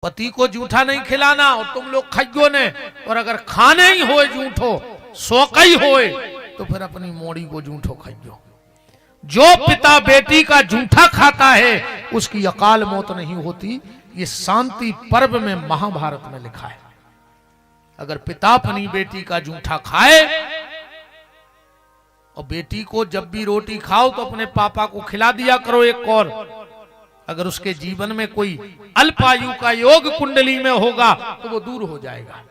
पति को जूठा नहीं खिलाना और तुम लोग खाइयो ने, और अगर खाने ही होए जूठो सोका ही होए तो फिर अपनी मोड़ी को जूठो खाइयो। जो पिता बेटी का जूठा खाता है उसकी अकाल मौत नहीं होती। ये शांति पर्व में महाभारत में लिखा है। अगर पिता अपनी बेटी का जूठा खाए, और बेटी को जब भी रोटी खाओ तो अपने पापा को खिला दिया करो एक और। अगर उसके जीवन में कोई अल्पायु का योग कुंडली में होगा तो वो दूर हो जाएगा।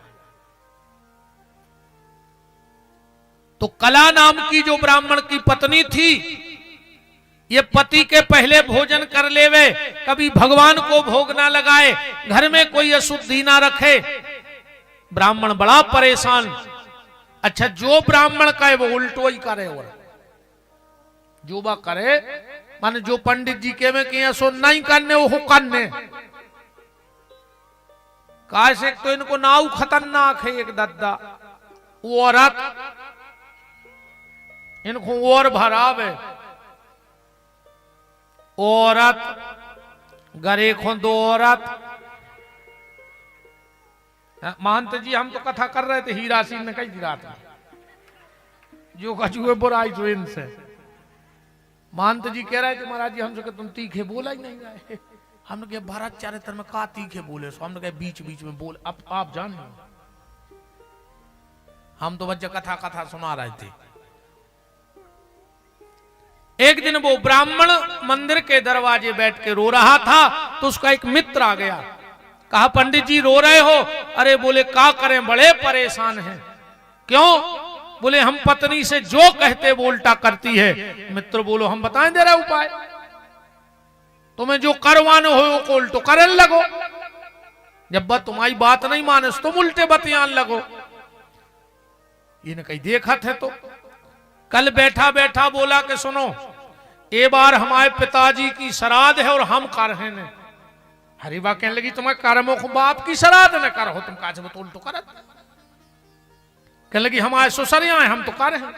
तो कला नाम की जो ब्राह्मण की पत्नी थी, ये पति के पहले भोजन कर लेवे, कभी भगवान को भोग ना लगाए, घर में कोई अशुद्धि ना रखे। ब्राह्मण बड़ा परेशान। अच्छा, जो ब्राह्मण का है वो उल्टो ही करे, और जो बा करे माने जो पंडित जी के में किया सो नहीं करने वो करने। कैसे तो इनको नाव खतरनाक है एक दद्दा औरत, इनको और भराव है। औरत गरे खो दो औरत। महंत जी हम तो कथा कर रहे थे हीरा सिंह ने कही थी रात में, जो कछुए बुराई तो इनसे। महंत जी कह रहे थे महाराज जी हमसे तुम तीखे बोला ही नहीं रहे। हमने कहा भारत चरित्र में का तीखे बोले सो? हमने कहा बीच बीच में बोल, अब आप जान लो, हम तो बच्चे कथा कथा सुना रहे थे। एक दिन वो ब्राह्मण मंदिर के दरवाजे बैठ के रो रहा था, तो उसका एक मित्र आ गया। कहा पंडित जी रो रहे हो? अरे बोले का करें, बड़े परेशान हैं। क्यों? बोले हम पत्नी से जो कहते वो उल्टा करती है। मित्र बोलो हम बताएं दे रहे उपाय, तुम्हें जो करवाना हो वो उल्टो करने लगो। जब बात तुम्हारी बात नहीं माने तुम उल्टे बतियान लगो। इन्हें कहीं देखा थे तो कल बैठा बैठा बोला कि सुनो, ये बार हमारे पिताजी की श्राद्ध है और हम कर रहे हैं। हरी बात कहने लगी तुम्हें कर्मों को बाप की श्राद्ध न करो, तुम काज तो उल्टो कर। कहने लगी हमारे ससुरिया हैं हम तो कर रहे हैं।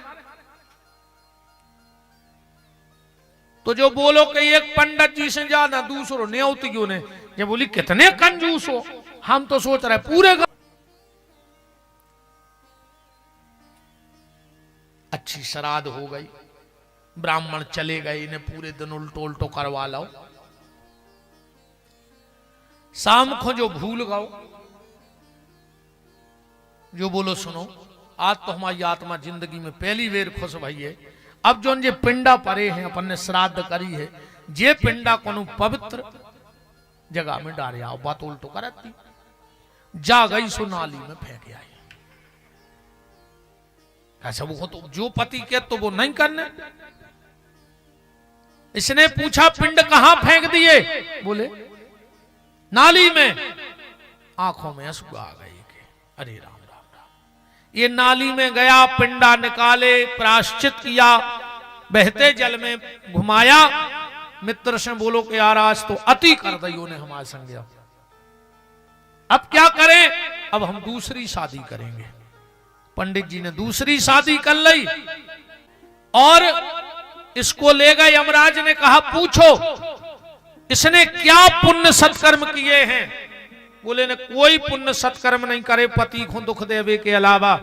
तो जो बोलो कि एक पंडित जी से ज्यादा दूसरों न्योतियों ने, जब बोली कितने कंजूस हो, हम तो सोच रहे पूरे अच्छी श्राद्ध हो गई, ब्राह्मण चले गए, इन्हें पूरे दिन उल्टो उल्टो करवा लो। शाम को जो भूल गओ, जो बोलो सुनो आज तो हमारी आत्मा जिंदगी में पहली बेर खुश भई है। अब जो ये पिंडा परे हैं अपन ने श्राद्ध करी है, जे पिंडा को पवित्र जगह में डाले आओ। बात उल्टो करती जा गई सो नाली में फेंक आई। ऐसा वो तो जो पति के तो वो नहीं करने। इसने पूछा पिंड कहां फेंक दिए? बोले नाली में। आंखों में आंसू आ गए कि अरे राम राम राम। ये नाली में गया, पिंडा निकाले, प्रायश्चित किया, बहते जल में घुमाया। मित्र से बोलो कि यार आज तो अति कर दियो ने हमारे संग, अब क्या करें? अब हम दूसरी शादी करेंगे। पंडित जी ने दूसरी शादी कर ली और इसको ले गए। यमराज ने कहा पूछो इसने क्या पुण्य सत्कर्म किए हैं? बोले ने कोई पुण्य सत्कर्म नहीं करे, पति को दुख देवे के अलावा।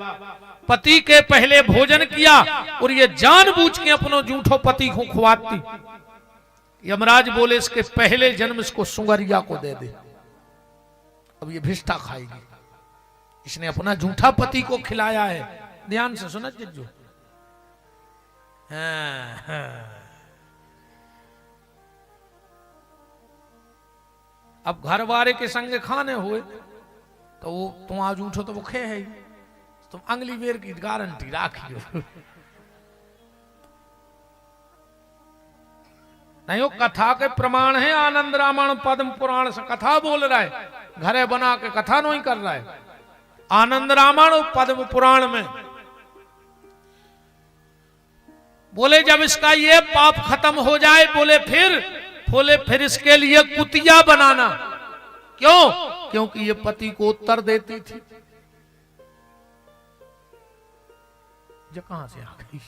पति के पहले भोजन किया और ये जानबूझ के अपनो जूठो पति को खुआती। यमराज बोले इसके पहले जन्म इसको सुंगरिया को दे दे, अब ये भिष्टा खाएगी। इसने अपना झूठा पति को खिलाया है। ध्यान से सुना जिज्जू। अब घर वाले के संग खाने हुए तो वो तुम आज उठो तो वो खे है, तुम अगली बेर की गारंटी राखियो। नहीं वो कथा के प्रमाण है। आनंद रामायण पद्म पुराण से कथा बोल रहा है, घरे बना के कथा नहीं कर रहा है। आनंद रामायण और पद्म पुराण में बोले जब इसका ये पाप खत्म हो जाए, बोले फिर इसके लिए कुतिया बनाना। क्यों? क्योंकि ये पति को उत्तर देती थी। जो कहां से आ गई?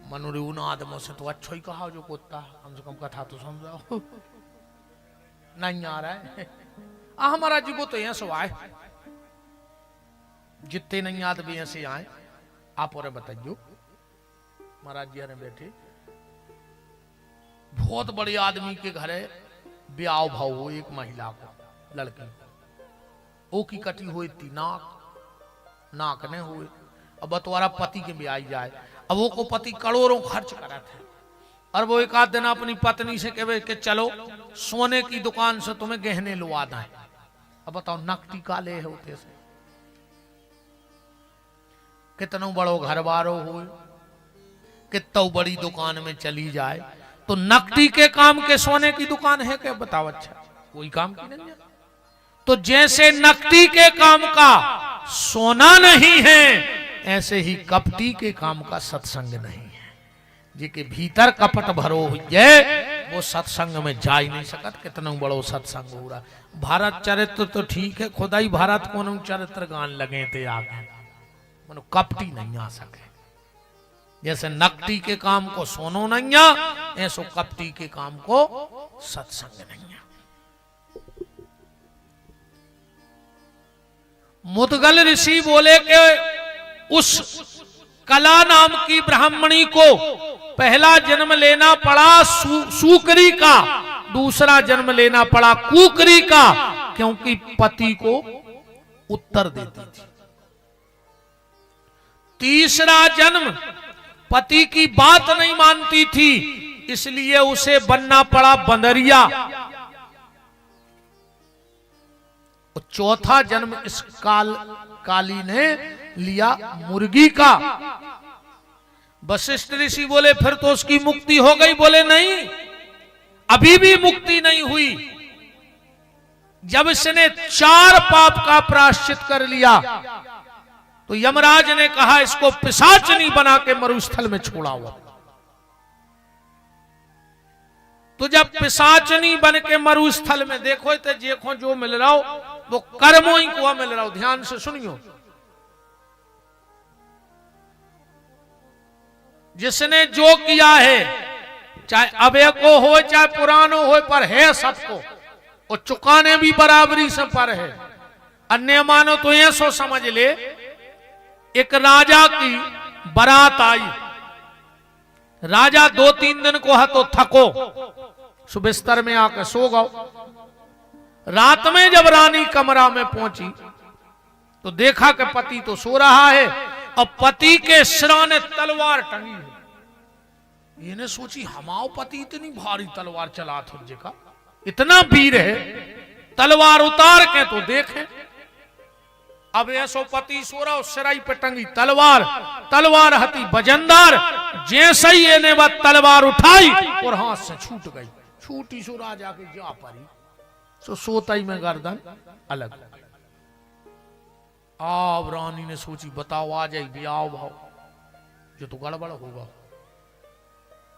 मनोरे उन आदमों से तो अच्छा ही कहा जो कुत्ता, कम से कम कथा तो समझाओ। नहीं आ रहा है। महाराज जी वो तो यहाँ से आए, जितने नहीं आदमी ऐसे आए, आप और बताइयो। महाराज जी ने बैठे, बहुत बड़े आदमी के घर है, ब्याह भाव हो एक महिला को, लड़की ओ की कटी हुई थी, नाक ने हुए। अब बतवारा पति के ब्याह जाए, अब वो को पति करोड़ों खर्च करा थे, और वो एक आध दिन अपनी पत्नी से कहे कि चलो सोने की दुकान से तुम्हें गहने लुआ दें। अब बताओ नकटी काले होते से कितनों बड़ो घर बारो हो, कितना बड़ी दुकान में चली जाए तो नकदी के काम के सोने की दुकान है क्या? बताओ। अच्छा कोई काम की नहीं है। तो जैसे नकदी के काम का सोना नहीं है, ऐसे ही कपटी के काम का सत्संग नहीं है। जिके भीतर कपट भरो हुए वो सत्संग में जा ही नहीं सकत। कितना बड़ो सत्संग हो रहा। भारत चरित्र तो ठीक है, खुदा ही भारत को चरित्र गान लगे थे आगे, मनो कपटी नहीं आ सके। जैसे नकदी के काम को सोनो नहीं आ, ऐसो कपटी के काम को सत्संग नहीं आ। मुदगल ऋषि बोले कि उस कला नाम की ब्राह्मणी को पहला जन्म लेना पड़ा सूकरी का, दूसरा जन्म लेना पड़ा कुकरी का, क्योंकि पति को उत्तर देती थी। तीसरा जन्म पति की बात नहीं मानती थी, इसलिए उसे बनना पड़ा बंदरिया। और चौथा जन्म इस काली ने लिया मुर्गी का। वशिष्ठ ऋषि बोले फिर तो उसकी मुक्ति हो गई। बोले नहीं, अभी भी मुक्ति नहीं हुई। जब इसने 4 पाप का प्रायश्चित कर लिया तो यमराज ने कहा इसको पिशाचनी बना के मरुस्थल में छोड़ा हुआ। तो जब पिशाचनी बन के मरुस्थल में देखो तो देखो जो मिल रहा हो वो कर्मों ही को मिल रहा हो। ध्यान से सुनियो, जिसने जो किया है, चाहे अबे को हो चाहे पुरानो हो, पर है सबको, और चुकाने भी बराबरी से पर है। अन्य मानो तो ये सो समझ ले, एक राजा की बारात आई, राजा 2-3 दिन को है तो थको, सुबिस्तर में आकर सो गओ। रात में जब रानी कमरा में पहुंची तो देखा कि पति तो सो रहा है और पति के सिराने तलवार टंगी है। ये सोची हमाओ पति इतनी भारी तलवार चला थुर्जे का, इतना वीर है, तलवार उतार के तो देखें। अब ऐसो पति सो रहा, सिराई पे टंगी तलवार, तलवार हती बजंदार। जैसे ही इन्हें वह तलवार उठाई और हाथ से छूट गई, छूटी सो राजा के जा परी, सो सोता ही में गर्दन अलग। अब रानी ने सोची बताओ आ जाए ब्याह भाव, जो तो गड़बड़ होगा।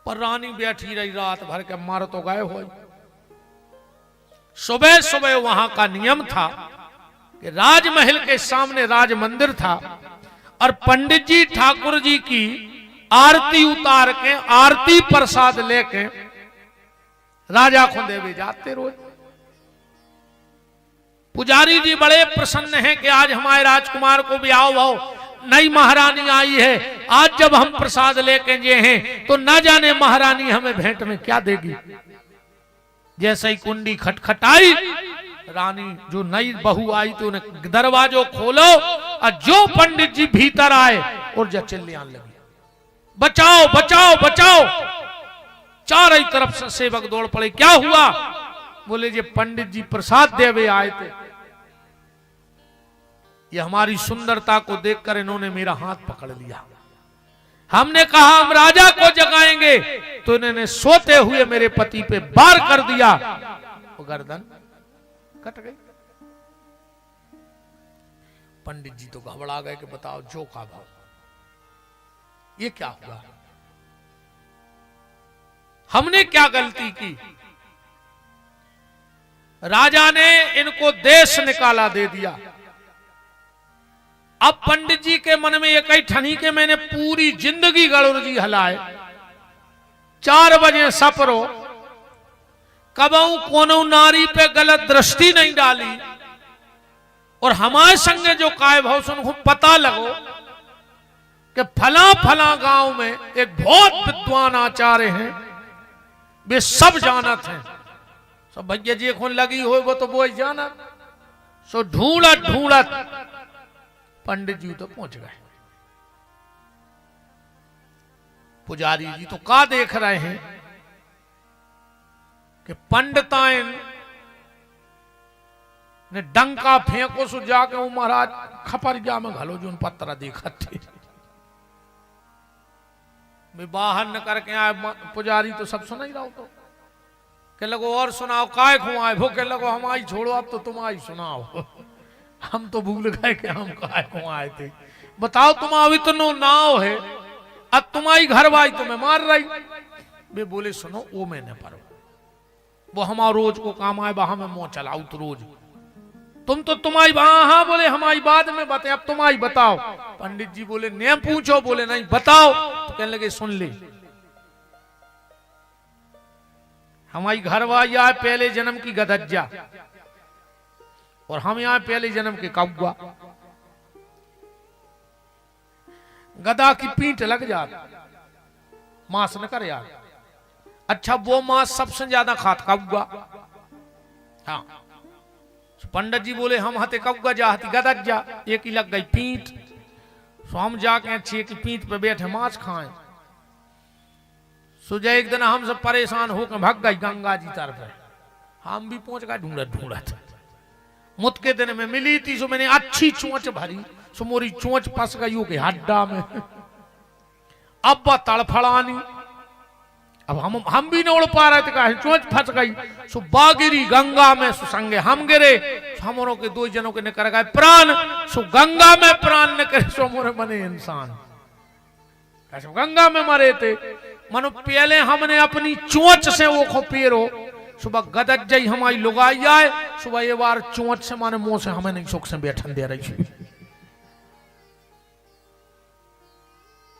पर रानी बैठी रही रात भर के, मर तो गए हो। सुबह सुबह वहां का नियम था कि राजमहल के सामने राज मंदिर था और पंडित जी ठाकुर जी की आरती उतार के, आरती प्रसाद लेके राजा को देवे जाते रोज। पुजारी जी बड़े प्रसन्न हैं कि आज हमारे राजकुमार को ब्याह भाव, नई महारानी आई है, आज जब हम प्रसाद लेके गए हैं तो न जाने महारानी हमें भेंट में क्या देगी। जैसे ही कुंडी खटखटाई, रानी जो नई बहू आई तो उन्हें दरवाजो खोलो और जो पंडित जी भीतर आए और जब चिल्लाने लगी बचाओ बचाओ बचाओ। चारों ही तरफ से सेवक दौड़ पड़े। क्या हुआ? बोले जी पंडित जी प्रसाद देवे आए थे, ये हमारी सुंदरता को देखकर इन्होंने मेरा हाथ पकड़ लिया। हमने कहा हम राजा को जगाएंगे तो इन्होंने सोते हुए मेरे पति पे वार कर दिया, वो गर्दन कट गई। पंडित जी तो घबरा गए कि बताओ जो का भाव, ये क्या हुआ, हमने क्या गलती की। राजा ने इनको देश निकाला दे दिया। अब पंडित जी के मन में एक ही ठनी के मैंने पूरी जिंदगी गड़ुड़ जी हलाए, 4 बजे सपरो, कबहू कोनो नारी पे गलत दृष्टि नहीं डाली, और हमारे संगे जो काय भाव सुन पता लगो कि फला फला गांव में एक बहुत विद्वान आचार्य हैं, वे सब जानत हैं, सब भैया जी खून लगी हो वो तो वो जाना। सो ढूंढत ढूंढत पंडित जी तो पहुंच गए। पुजारी जी तो का देख रहे हैं कि पंडिताइन ने डंका फेंको सो जाके वो महाराज खपरिया में घलो जो पत्रा देखा थे। मैं बाहर न करके आए, पुजारी तो सब सुना ही रहा हो, तो के लगो और सुनाओ, काय खो आए वो, के लगो हम आई छोड़ो, अब तो तुम आई सुनाओ। हम तो भूल गए कि हम काय खो आए थे, बताओ तुम अब इतनो नाव है, अब तुम्हारी घर वाई तुम्हें मार रही। वे बोले सुनो वो मैंने पढ़ो, वो हमारा रोज को काम आए, वहां में मुंह चलाऊ तो रोज तुम तो तुम्हारी, हाँ बोले हमारी बाद में बताए, अब तुम्हारी बताओ। पंडित जी बोले ने पूछो, बोले नहीं बताओ। तो कहने लगे सुन ले, हमारी घरवाली आए पहले जन्म की गदज्जा, और हम यहाँ पहले जन्म के कौवा। गदा की पीठ लग जाती, मांस न कर यार। अच्छा वो मांस सबसे ज्यादा खात कौवा। हाँ पंडित जी बोले हम हते कौवा जा हती गदज्जा, एक ही लग गई पीठ। सो हम जाके अच्छी की पीठ पे बैठे मांस खाएं। सुजय एक दिन हम सब परेशान होकर भाग गई गंगा जी तरफ, हम भी पहुंच गए ढूंढत ढूंढत। मुत के दिन में मिली थी, सो मैंने अच्छी चोंच भरी, सो मोरी चोंच फंस गई हो के हड्डा में। अब वह तड़फड़ानी, अब हम भी नहीं उड़ पा रहे थे, कहा चोंच फंस गई। सो बागिरी गंगा में, सो संगे हम गिरे, हमरों के 2 जनों के निकल गए प्राण। सो गंगा में प्राण न करे, सो मोरे बने इंसान, कैसे गंगा में मरे थे। मनो पहले हमने अपनी चोंच से वो खो पेरो, सुबह गदज्जई हमारी लुगाई आए, सुबह ये बार चोंच से माने मुंह से हमें नहीं सुख से बैठन दे रही।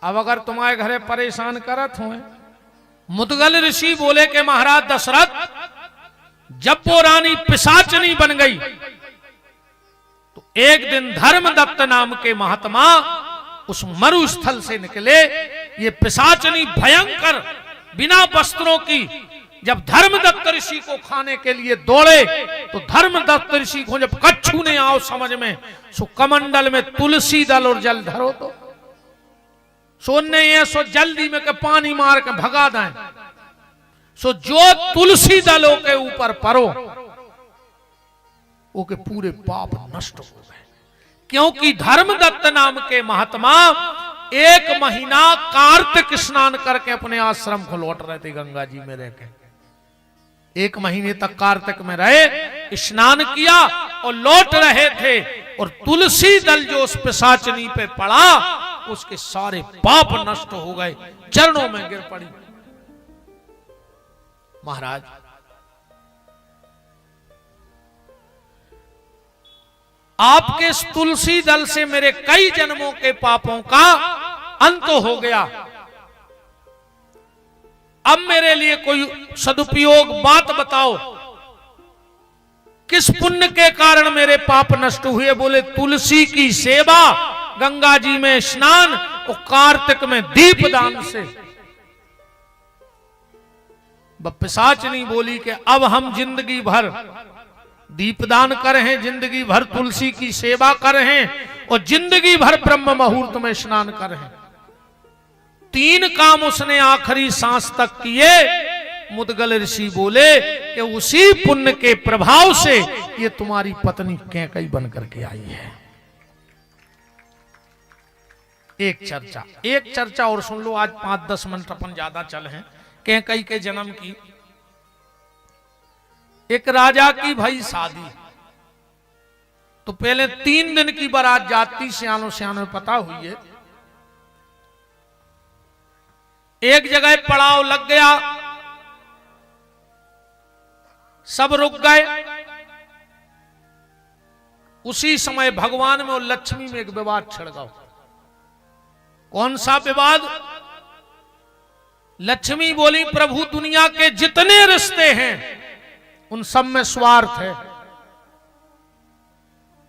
अब अगर तुम्हारे घरे परेशान करत हो, मुदगल ऋषि बोले कि महाराज दशरथ जब वो रानी पिशाचनी बन गई, तो एक दिन धर्मदत्त नाम के महात्मा उस मरुस्थल से निकले। ये पिशाचनी भयंकर बिना वस्त्रों की जब धर्मदत्त ऋषि को खाने के लिए दौड़े, तो धर्मदत्त ऋषि को जब कच्छू ने आओ समझ में, सो कमंडल में तुलसी दल और जल धरो, तो सोने ये सो जल्दी में के पानी मार के भगा दें। सो जो तुलसी दलों के ऊपर परो, वो के पूरे पाप नष्ट हो गए, क्योंकि धर्मदत्त नाम के महात्मा 1 महीना कार्तिक स्नान करके अपने आश्रम को लौट रहे थे, गंगा जी में रहकर 1 महीने तक कार्तिक में रहे, स्नान किया और लौट रहे थे। और तुलसी दल जो उस पिशाचनी पे पड़ा, उसके सारे पाप नष्ट हो गए, चरणों में गिर पड़ी। महाराज आपके इस तुलसी दल से मेरे कई जन्मों के पापों का अंत हो गया। अब मेरे लिए कोई सदुपयोग बात बताओ, किस पुण्य के कारण मेरे पाप नष्ट हुए? बोले तुलसी की सेवा, गंगा जी में स्नान और कार्तिक में दीपदान से। पिशाचनी बोली कि अब हम जिंदगी भर दीपदान कर हैं, जिंदगी भर तुलसी की सेवा कर हैं और जिंदगी भर ब्रह्म मुहूर्त में स्नान कर हैं। 3 काम उसने आखिरी सांस तक किए। मुदगल ऋषि बोले कि उसी पुण्य के प्रभाव से ये तुम्हारी पत्नी कैकई बन करके आई है। एक चर्चा और सुन लो, आज 5-10 मिनट अपन ज्यादा चल हैं। कैकई के जन्म की एक राजा की भाई शादी, तो पहले 3 दिन की बारात जाती, सियानों पता हुई है। एक जगह पड़ाव लग गया, सब रुक गए। उसी समय भगवान में और लक्ष्मी में एक विवाद छिड़ गया। कौन सा विवाद? लक्ष्मी बोली प्रभु दुनिया के जितने रिश्ते हैं उन सब में स्वार्थ है।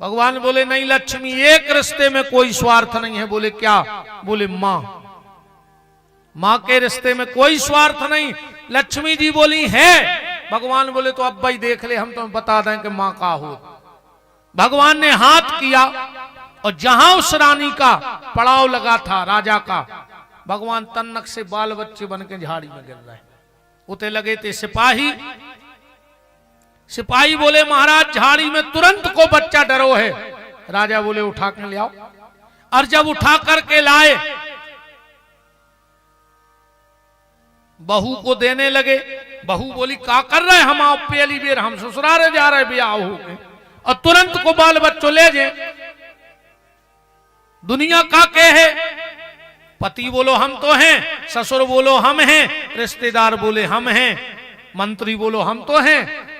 भगवान बोले नहीं लक्ष्मी, एक रिश्ते में कोई स्वार्थ नहीं है। बोले क्या? बोले मां। मां के रिश्ते में कोई स्वार्थ नहीं। लक्ष्मी जी बोली है। भगवान बोले तो अब भाई देख ले, हम तुम्हें बता दें कि मां का हो। भगवान ने हाथ किया और जहां उस रानी का पड़ाव लगा था राजा का, भगवान तन्नक से बाल बच्चे बन के झाड़ी में गिर रहे। उते लगे थे सिपाही। सिपाही बोले महाराज झाड़ी में तुरंत को बच्चा डरो है। राजा बोले उठा कर ले आओ। और जब उठा करके लाए, बहू को देने लगे। बहू बोली का कर रहे? हम आप पहली बेर हम ससुराल जा रहे ब्याह हो के, और तुरंत को बाल बच्चों ले जे। दुनिया का क्या है? पति बोलो हम तो हैं, ससुर बोलो हम हैं, रिश्तेदार बोले हम हैं, मंत्री बोलो हम तो हैं।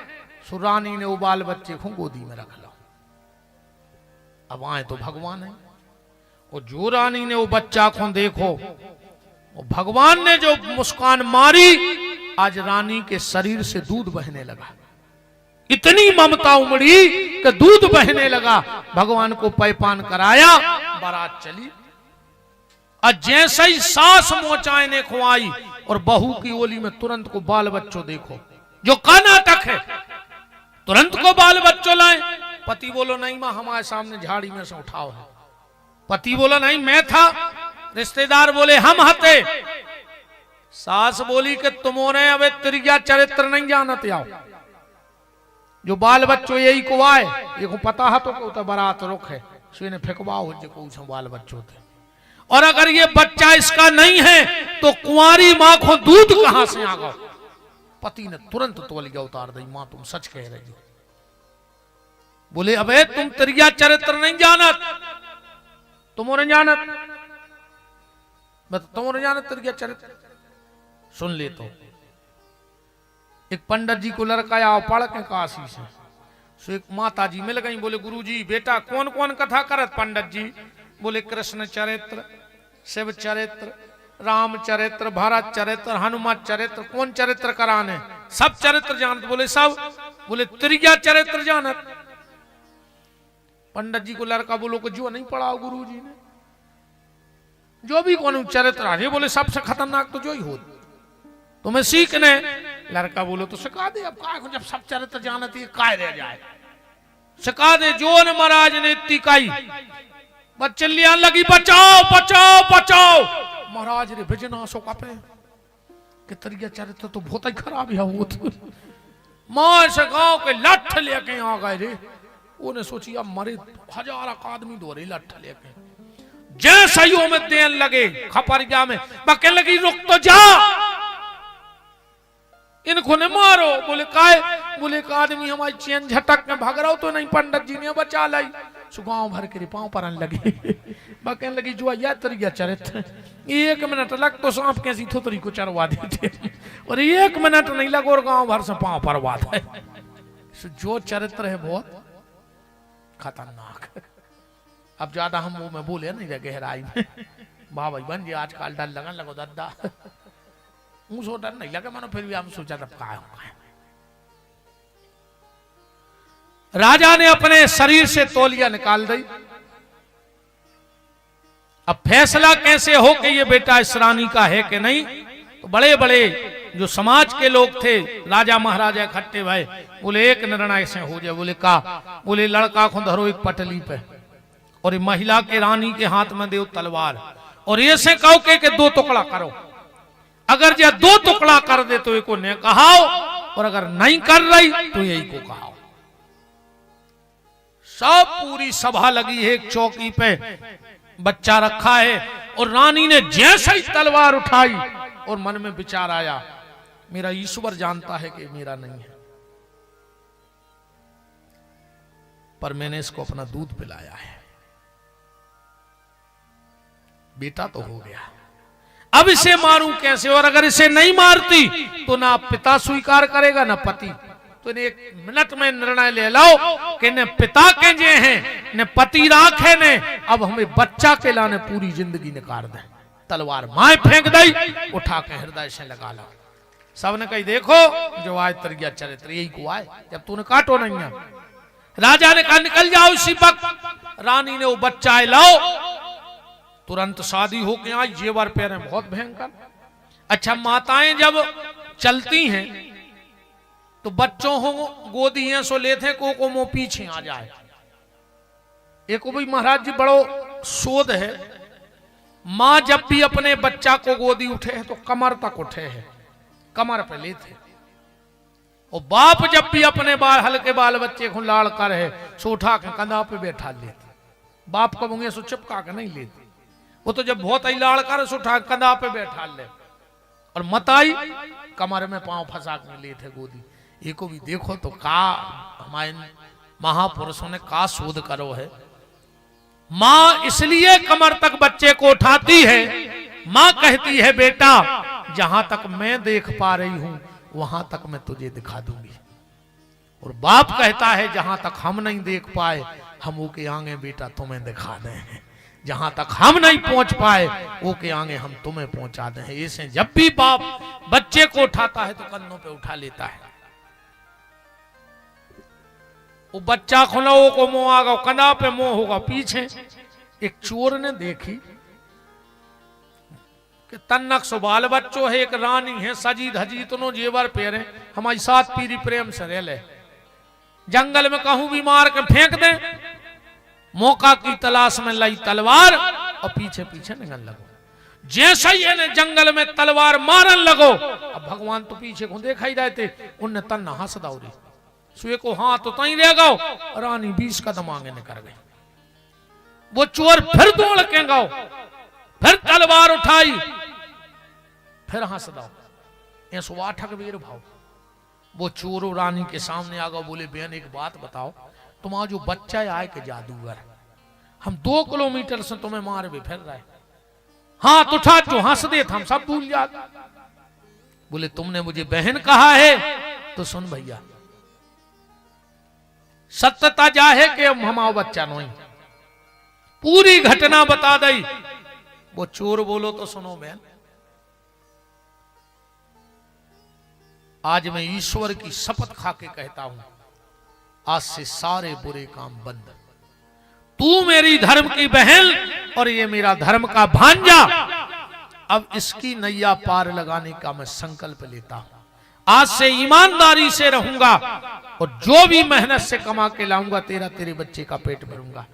सुरानी ने वो बाल बच्चे को गोदी में रख लो। अब आए तो भगवान है। और जो रानी ने वो बच्चा को देखो, वो भगवान ने जो मुस्कान मारी, आज रानी के शरीर से दूध बहने लगा। इतनी ममता उमड़ी कि दूध बहने लगा। भगवान को पैपान कराया, बारात चली। और जैसे ही सास मोचाने को आई और बहू की ओली में तुरंत को बाल बच्चों देखो, जो कर्नाटक है, तुरंत को बाल बच्चों लाए। पति बोलो नहीं मां, हमारे सामने झाड़ी में से उठाओ है। पति बोला नहीं मैं था। रिश्तेदार बोले हम हते। सास बोली कि तुमने अब तिरिया चरित्र नहीं जानते आओ। जो बाल बच्चों यही को आए, ये को पता है तो बारात रुक है, सो ने फेंकवाओ जो बाल बच्चों थे। और अगर ये बच्चा इसका नहीं है तो कुंवारी मां को दूध कहां से आ गया? पति ने तुरंत तौलिया उतार दी। मां तुम सच कह रही हो। बोले अबे तुम तिरिया चरित्र नहीं जानत, तुमने जानत, मैं तुमने जानत तिरिया चरित्र। सुन ले तो एक पंडित जी को लड़का आया पढ़ के काशी से। सो एक माता जी मिल गई। बोले गुरुजी बेटा कौन कौन कथा करत? पंडित जी बोले कृष्ण चरित्र, शिव चरित्र, राम चरित्र, भरत चरित्र, हनुमान चरित्र। कौन चरित्र कराने? सब चरित्र जानत। बोले सब। बोले तिरिया चरित्र जानत? पंडित जी को लड़का बोलो को जो नहीं पढ़ाओ गुरुजी ने, जो भी कौन चरित्र आ। बोले सबसे खतरनाक तो जो ही हो, तुम्हें सीखने। लड़का बोलो तो सिखा दे। अब काय जब सब चरित्र जानती है काय रह जाए, सिखा दे। जो न महाराज ने इतनी काई बच्चे लिया लगी बचाओ बचाओ बचाओ। महाराज रे भिजना सो कपे कि तरिया चरित्र तो बहुत ही खराब है वो तो। मां से गांव के लठ लेके आ गए रे। उन्हें सोची अब मरे 1000 आदमी दो रही लठ लेके। जैसे ही में देन लगे खपरिया में, बके लगी रुक तो जा, इनको ने मारो। बोले काय? बोले एक आदमी हमारी चैन झटक में भाग रहा हो तो नहीं, पंडित जी ने बचा लाई। सुगाव भर के पांव पर लगी। बकने लगी जो या तरिया चरित्र। 1 मिनट लग तो सांप कैसी थोतरी को चरवा देते, और 1 मिनट नहीं लगा और गांव भर से पांव पर बात है। जो चरित्र है बहुत खतरनाक। अब ज्यादा हम वो में बोले नहीं गहराई में। वाह भाई बन जी आजकल डर लगन लगो दादा। मुझे डर नहीं लगा, मैंने फिर भी हम सोचा तब क्या होगा। राजा ने अपने शरीर से तौलिया निकाल दी। अब फैसला कैसे हो कि ये बेटा इस रानी का है कि नहीं? तो बड़े बड़े जो समाज के लोग थे, राजा महाराजा इकट्ठे भाई, बोले एक निर्णय से हो जाए। बोले का? बोले लड़का को धरो एक पटली पे और महिला के रानी के हाथ में दो तलवार, और ऐसे कहो के 2 टुकड़ा करो। अगर जो 2 टुकड़ा कर दे तो एक को ने कहाओ, और अगर नहीं कर रही तो यही को कहाओ। सब पूरी सभा लगी है एक चौकी पे, बच्चा रखा है, और रानी ने जैसे ही तलवार उठाई और मन में विचार आया मेरा ईश्वर जानता है कि मेरा नहीं है, पर मैंने इसको अपना दूध पिलाया है, बेटा तो हो गया, अब इसे मारूं कैसे? और अगर इसे नहीं मारती तो ना पिता स्वीकार करेगा ना पति। तो इन्हें 1 मिनट में निर्णय ले लो कि ने पिता के जे हैं ने पति राखे ने, अब हमें बच्चा के लाने पूरी जिंदगी निकाल दें, तलवार माए फेंक दई, उठा के हृदय से लगा लो। सबने कही देखो जो आज तर गया चरित्र यही को आए, जब तूने काटो नहीं है। राजा ने कहा निकल जाओ इसी वक्त। रानी ने वो बच्चा लाओ, तुरंत शादी होके आई, जेवर पहने बहुत भयंकर। अच्छा, माताएं जब चलती हैं तो बच्चों हो गोदी हैं सो लेते को मुंह पीछे आ जाए। एक भी महाराज जी बड़ो शोध है, मां जब भी अपने बच्चा को गोदी उठे है तो कमर तक उठे है, कमर पे लेते। और बाप जब भी अपने हल्के बाल बच्चे को लाड़ कर है सो उठा के कंधा पे बैठा लेते। बाप को मुंगे सो चिपका के नहीं लेते, वो तो जब बहुत ही लाड़ कर सो उठा कंधा पे बैठा ले। और मताई कमर में पांव फंसा के लेते गोदी। ये को भी देखो तो का हमारे महापुरुषों ने का शोध करो है। मां इसलिए कमर तक बच्चे को उठाती है, मां कहती है बेटा जहां तक मैं देख पा रही हूं वहां तक मैं तुझे दिखा दूंगी। और बाप कहता है जहां तक हम नहीं देख पाए हम वो के आगे बेटा तुम्हें दिखा दें, जहां तक हम नहीं पहुंच पाए वो के आगे हम तुम्हें पहुंचा दें। ऐसे जब भी बाप बच्चे को उठाता है तो कंधों पे उठा लेता है। वो बच्चा खुला को मुंह आगा, कंधा पे मुंह होगा पीछे। एक चोर ने देखी कि तन्नक सुबाल बच्चों है, एक रानी है सजी धजी तुनो जेवर पेरे, हमारी साथ पीरी प्रेम से रह ले, जंगल में कहूं भी मार के फेंक दे। मौका की तलाश में लाई तलवार और पीछे पीछे निकल लगो। जैसे ही इन्हें जंगल में तलवार मारन लगो, अब भगवान तो पीछे को देखा ही रहते, उनने तन्ना हंस दौड़ी सुए को हाथ तो तई रह गो। रानी 20 कदम आगे निकल गई। वो चोर फिर दौड़ के गो, फिर तलवार उठाई, फिर हंस दो ऐसो आठक वीर भाव। वो चोरो रानी के सामने आ गो, बोले बहन एक बात बताओ, तुम्हारा जो बच्चा आए के जादूगर, हम 2 किलोमीटर से तुम्हें मार भी फिर रहे, हाथ उठा जो हंस दे हम सब भूल जाते। बोले तुमने मुझे बहन कहा है तो सुन भैया, सत्यता जाहे कि हमारा बच्चा नहीं, पूरी घटना बता दई। वो चोर बोलो तो सुनो बहन, आज मैं ईश्वर की शपथ खा के कहता हूं, आज से सारे बुरे काम बंद। तू मेरी धर्म की बहन और ये मेरा धर्म का भांजा, अब इसकी नैया पार लगाने का मैं संकल्प लेता हूं। आज से ईमानदारी से रहूंगा और जो भी मेहनत से कमा के लाऊंगा तेरे बच्चे का पेट भरूंगा।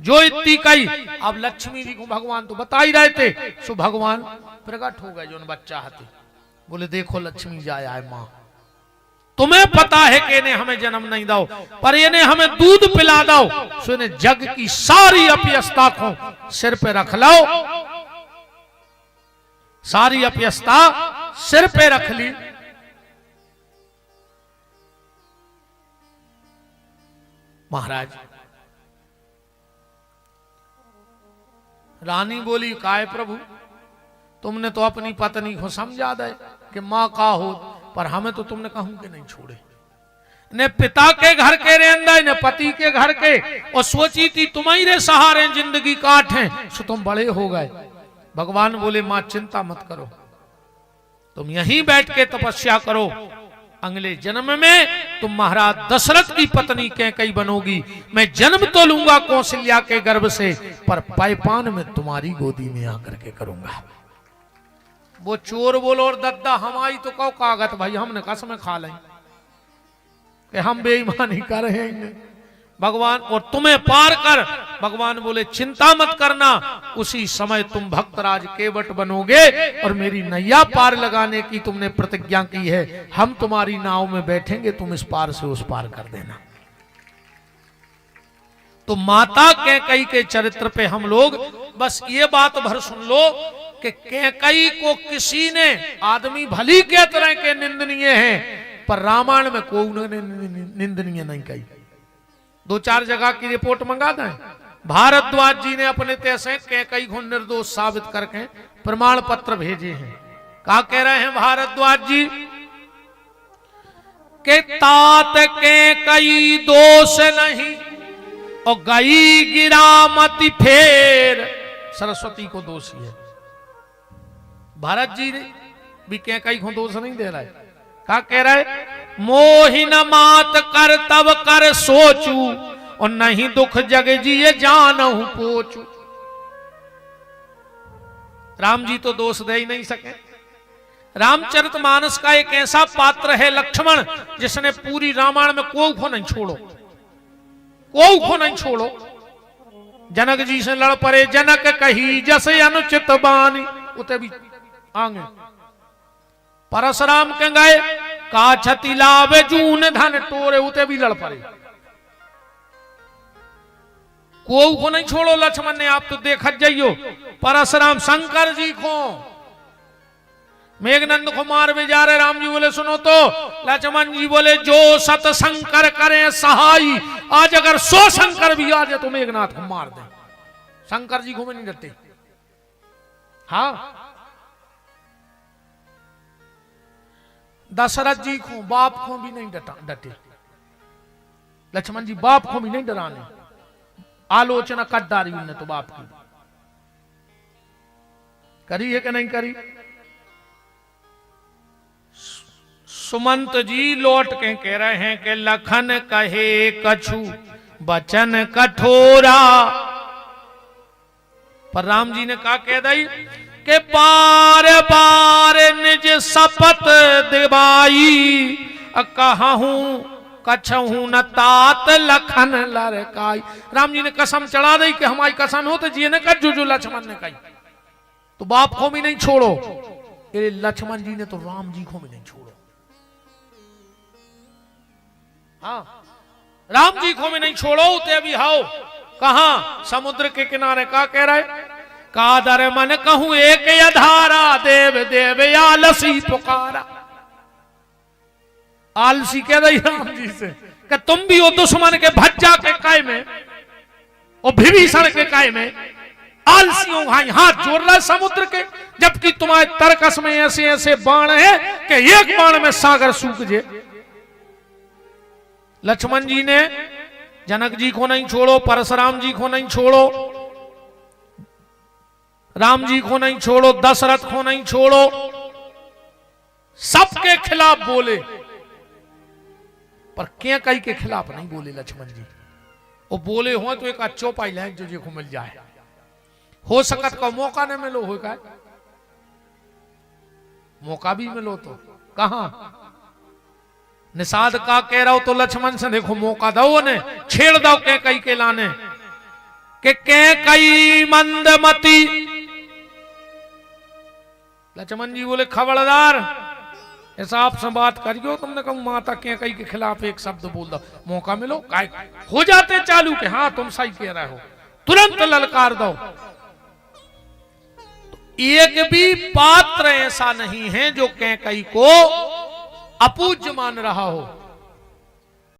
जो इतनी कही, अब लक्ष्मी जी को भगवान तो बता ही रहे थे, सो भगवान प्रकट हो गए जो बच्चा हाथी। बोले देखो लक्ष्मी जाए आए मां, तुम्हें पता है कि इन्हें हमें जन्म नहीं दो, पर इन्हें हमें दूध पिला दो, सो इन्हें जग की सारी अपयस्ता को सिर पे रख लो। सारी अपयस्ता सिर पे रख ली। महाराज रानी बोली काय प्रभु, तुमने तो अपनी पत्नी को समझा दे कि मां का हो, पर हमें तो तुमने कहूं कि नहीं छोड़े। ने पिता के घर के रेंदा ने पति के घर के, और सोची थी तुम्हारे सहारे जिंदगी काट है, सो तुम बड़े हो गए। भगवान बोले मां चिंता मत करो, तुम यहीं बैठ के तपस्या करो, अगले जन्म में तुम महाराज दशरथ की पत्नी कैकेयी बनोगी। मैं जन्म तो लूंगा कौशल्या के गर्भ से, पर पायपान में तुम्हारी गोदी में आकर के करूंगा। वो चोर बोलो और दद्दा हमारी तो कौ कागत भाई, हमने कसम खा लें कि हम बेईमानी कर रहे हैं भगवान, और तुम्हें पार कर। भगवान बोले चिंता मत करना, उसी समय तुम भक्तराज केवट बनोगे और मेरी नैया पार लगाने की तुमने प्रतिज्ञा की है। हम तुम्हारी नाव में बैठेंगे, तुम इस पार से उस पार कर देना। तो माता कैकेयी के चरित्र पे हम लोग बस ये बात भर सुन लो कि कैकेयी को किसी ने, आदमी भली के तरह के निंदनीय है, पर रामायण में कोई उन्होंने निंदनीय नहीं कही। 2-4 जगह की रिपोर्ट मंगा दें। भारद्वाज जी ने अपने तैसे कैकेयी को निर्दोष साबित करके प्रमाण पत्र भेजे हैं। क्या कह रहे हैं भारद्वाज जी के तात कैकेयी दोष नहीं और गई गिरा मति फेर, सरस्वती को दोषी है। भरत जी भी कैकई को दोष नहीं दे रहा है, क्या कह रहा है? मोहिन मात कर तब कर सोचू, और नहीं दुख जग जिए जानहु पोचू। राम जी तो दोष दे ही नहीं सके। रामचरितमानस का एक ऐसा पात्र है लक्ष्मण, जिसने पूरी रामायण में कोई को नहीं छोड़ो, कोई को नहीं छोड़ो। जनक जी से लड़ पड़े, जनक कही जैसे अनुचित बानी, उते भी आगे। परशुराम के गए का छति लावे जून धन टोरे, उते भी लड़ पड़े। कोई को नहीं छोड़ो लक्ष्मण ने। आप तो देखत जाइयो परशुराम शंकर जी को, मेघनंद को मार में जा रहे, राम जी बोले सुनो तो, लक्ष्मण जी बोले जो सत शंकर करे सहाई, आज अगर 100 शंकर भी आ जाए तो मेघनाथ को मार दे। शंकर जी को भी नहीं डरते। हाँ, दशरथ जी को, बाप को भी नहीं डटे। लक्ष्मण जी बाप को भी नहीं डराने, आलोचना कर डारी उन्हें तो बाप की करी है कि नहीं करी। सुमंत जी लौट के कह रहे हैं कि लखन कहे कछु बचन कठोरा, पर राम जी ने कहा कह दई कि बार बार निज शपथ दिवाई, कहूं कछहू न तात लखन लड़काई। राम जी ने कसम चढ़ा दी कि हमारी कसम हो तो जी ने कह जो लक्ष्मण ने कही, तो बाप को भी नहीं छोड़ो। ये लक्ष्मण जी ने तो राम जी को भी नहीं छोड़ो। हाँ, राम जी को भी नहीं छोड़ो। ते भी हाओ कहा समुद्र के किनारे, का कह रहा है? कादर मन कहूं एक अधारा, देव देव आलसी पुकारा। आलसी कह रही राम जी से कि तुम भी हो दुश्मन के भज्जा के काय में और विभीषण के काय में आलसियों भाई हाथ जोड़ रहा है समुद्र के, जबकि तुम्हारे तरकस में ऐसे ऐसे बाण है कि एक बाण में सागर सूख जे। लक्ष्मण जी ने जनक जी को नहीं छोड़ो, परशुराम जी को नहीं छोड़ो, राम जी को नहीं छोड़ो, दशरथ को नहीं छोड़ो, सबके खिलाफ बोले, पर क्या कई के खिलाफ नहीं बोले लक्ष्मण जी। वो बोले हो तो एक अच्छो पाई लाइन जो को मिल जाए, हो सकत का मौका न मिलो हो का, मौका भी मिलो तो कहां निषाद का कह रहा हो तो लक्ष्मण से देखो मौका दो ने, छेड़ दो के कई के लाने के कई मंदमती। लक्ष्मण जी बोले खबरदार हिसाब से बात करियो, तुमने कहूं माता के कई के खिलाफ एक शब्द बोल दो, मौका मिलो काय हो जाते चालू के हाँ तुम सही कह रहे हो, तुरंत ललकार दो। तो एक भी पात्र ऐसा नहीं है जो कई को अपूज्य मान रहा हो।